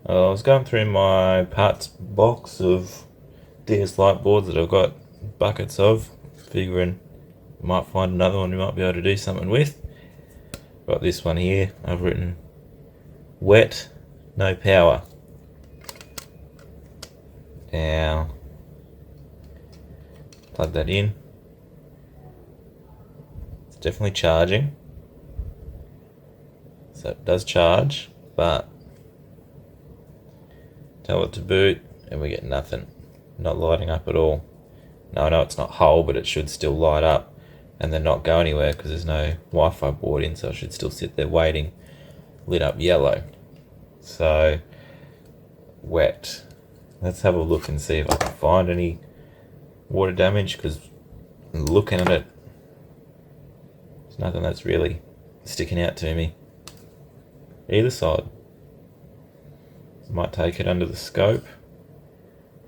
I was going through my parts box of DS Lite boards that I've got buckets of, figuring I might find another one we might be able to do something with. Got this one here, I've written wet, no power. Now, plug that in. It's definitely charging. So it does charge, but tell it to boot and we get nothing. Not lighting up at all. Now I know it's not whole, but it should still light up and then not go anywhere because there's no Wi-Fi board in, so it should still sit there waiting, lit up yellow. So, wet. Let's have a look and see if I can find any water damage, because looking at it, there's nothing that's really sticking out to me. Either side. Might take it under the scope.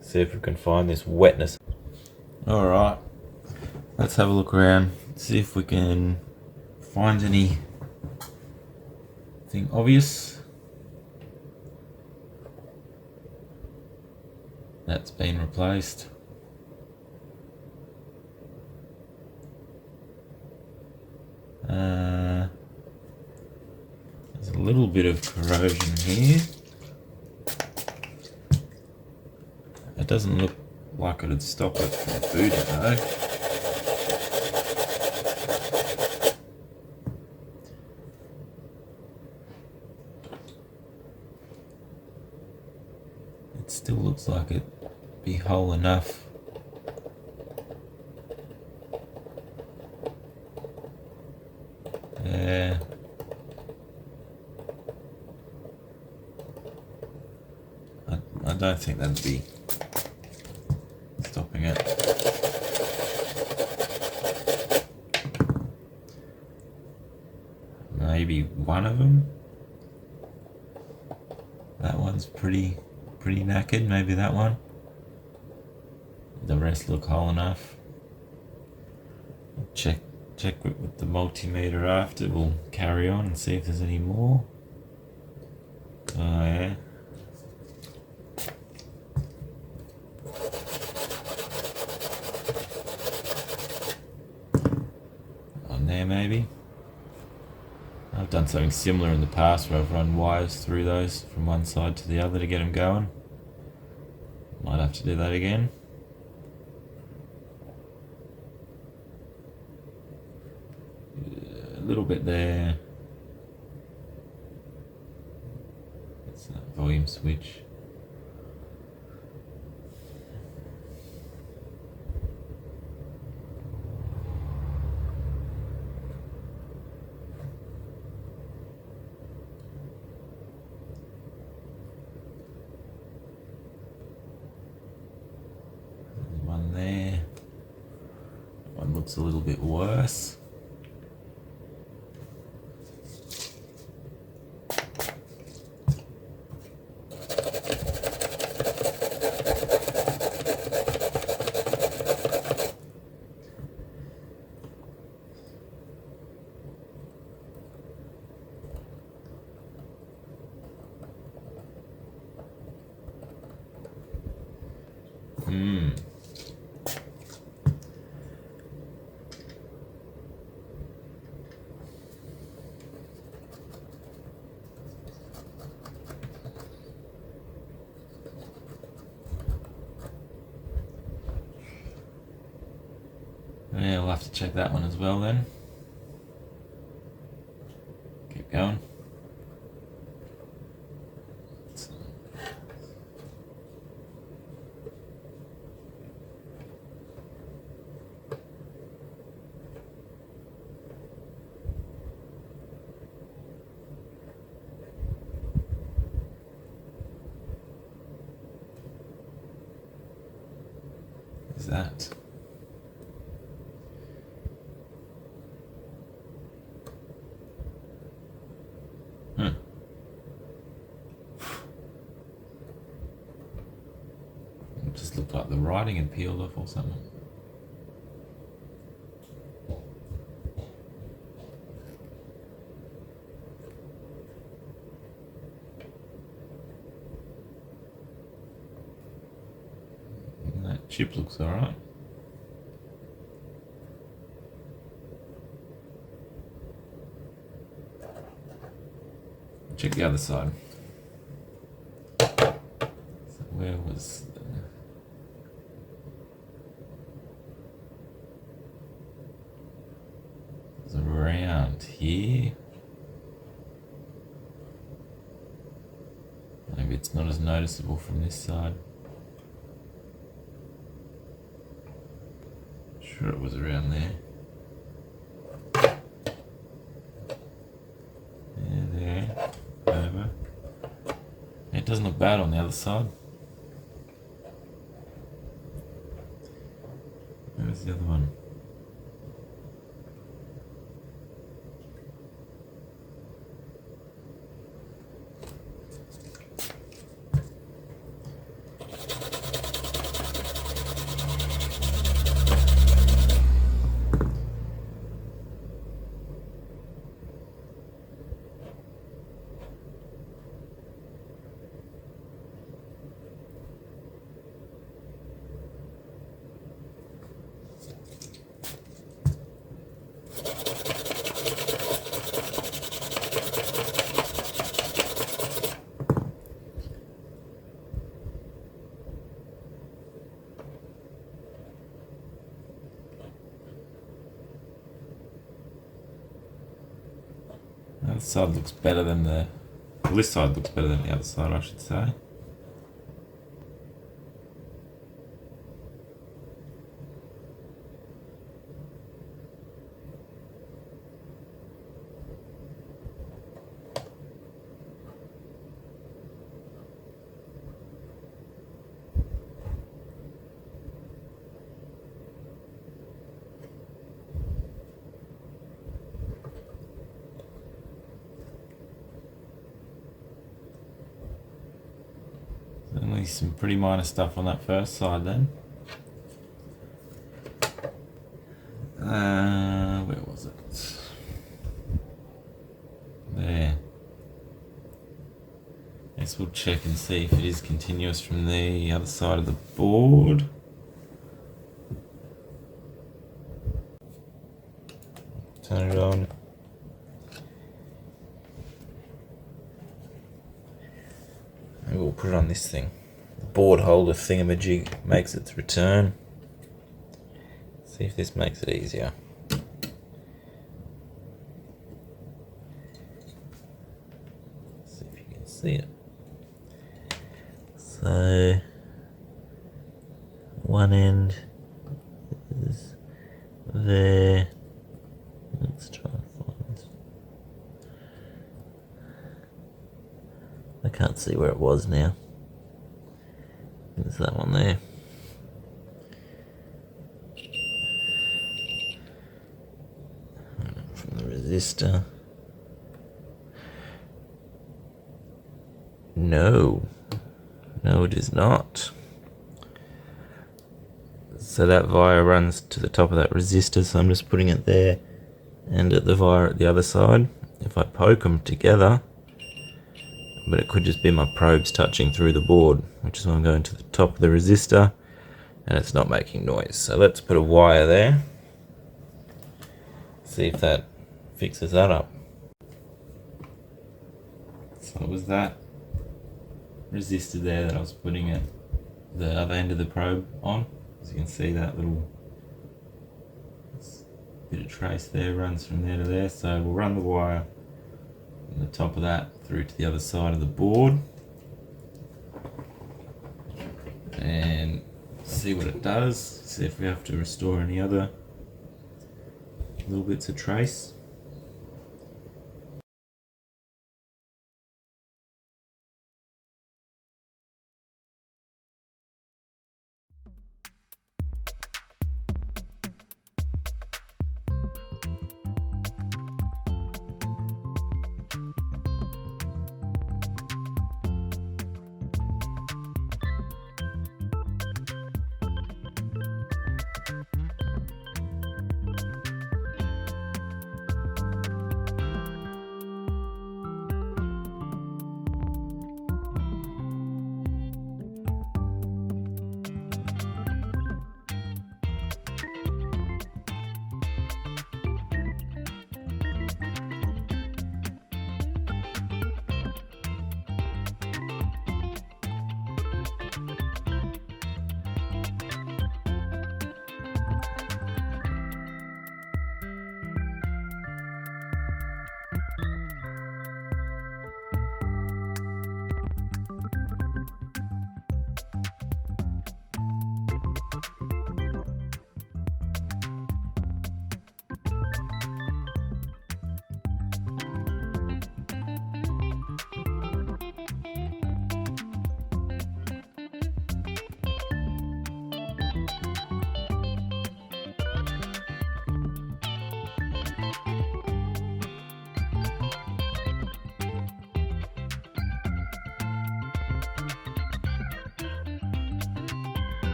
See if we can find this wetness. Alright, let's have a look around, see if we can find anything obvious that's been replaced. There's a little bit of corrosion here. It doesn't look like it'd stop it from booting though. It still looks like it'd be whole enough. Yeah. I don't think that'd be stopping it. Maybe one of them. That one's pretty knackered. Maybe that one. The rest look whole enough. Check with the multimeter after. We'll carry on and see if there's any more. Oh yeah. On there maybe. I've done something similar in the past where I've run wires through those from one side to the other to get them going. Might have to do that again. A little bit there. It's that volume switch. There's one there. One looks a little bit worse. Yeah, we'll have to check that one as well then. Keep going. Is that? It just looked like the writing had peeled off or something. Chip looks alright. Check the other side. So where was the... It's around here. Maybe it's not as noticeable from this side. Sure it was around there. Yeah, there. Over. It doesn't look bad on the other side. Where's the other one? The other side looks better than well, this side looks better than the other side, I should say. Only some pretty minor stuff on that first side then. Where was it? There. Guess we'll check and see if it is continuous from the other side of the board. Turn it on. Maybe we'll put it on this thing. The board holder thingamajig makes its return. See if this makes it easier. See if you can see it. So one end is there. Let's try and find. I can't see where it was now. There's that one there. From the resistor. No, it is not. So that wire runs to the top of that resistor, so I'm just putting it there and at the wire at the other side. If I poke them together, but it could just be my probes touching through the board, which is why I'm going to the top of the resistor and it's not making noise. So let's put a wire there, see if that fixes that up. So it was that resistor there that I was putting at the other end of the probe on. As you can see, that little bit of trace there runs from there to there. So we'll run the wire from the top of that through to the other side of the board and see what it does. See if we have to restore any other little bits of trace.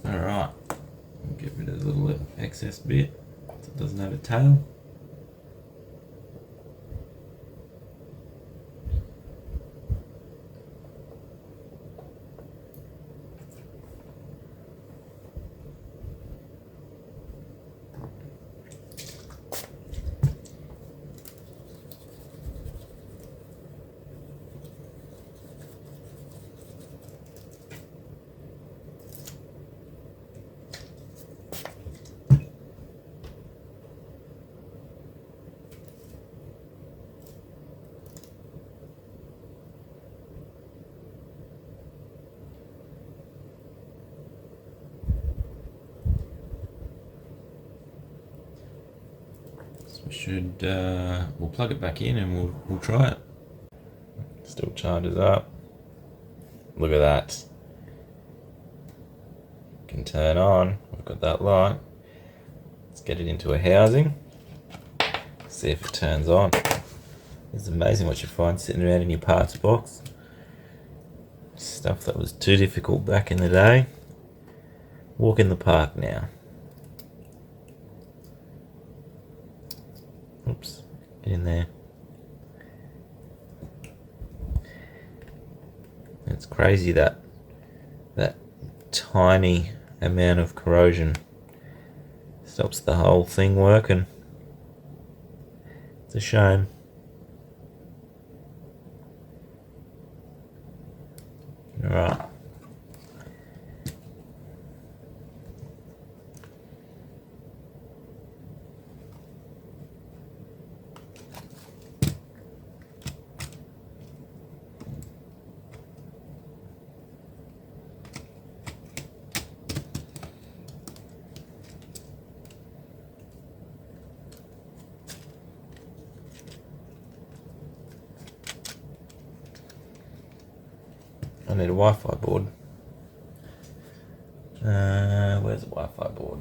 Alright, get rid of the little excess bit so it doesn't have a tail. We'll plug it back in and we'll try it. Still charges up. Look at that. Can turn on. We've got that light. Let's get it into a housing. See if it turns on. It's amazing what you find sitting around in your parts box. Stuff that was too difficult back in the day. Walk in the park now. Oops, get in there. It's crazy that tiny amount of corrosion stops the whole thing working. It's a shame. Alright. I need a Wi-Fi board. Where's the Wi-Fi board?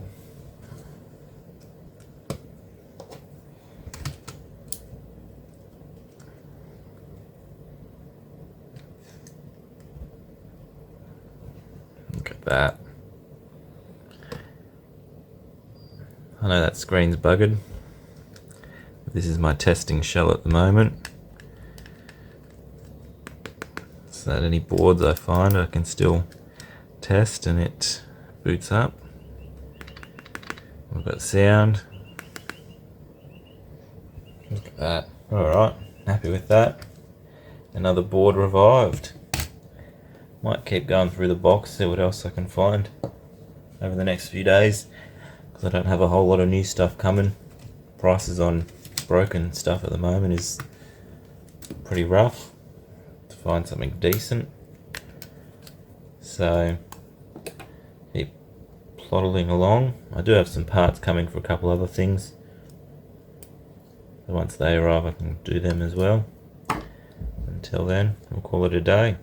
Look at that. I know that screen's buggered. This is my testing shell at the moment. So that any boards I find I can still test and it boots up. We've got sound. Look at that. Alright, happy with that. Another board revived. Might keep going through the box, see what else I can find over the next few days, because I don't have a whole lot of new stuff coming. Prices on broken stuff at the moment is pretty rough to find something decent. So keep plodding along. I do have some parts coming for a couple other things. So once they arrive I can do them as well. Until then, we'll call it a day.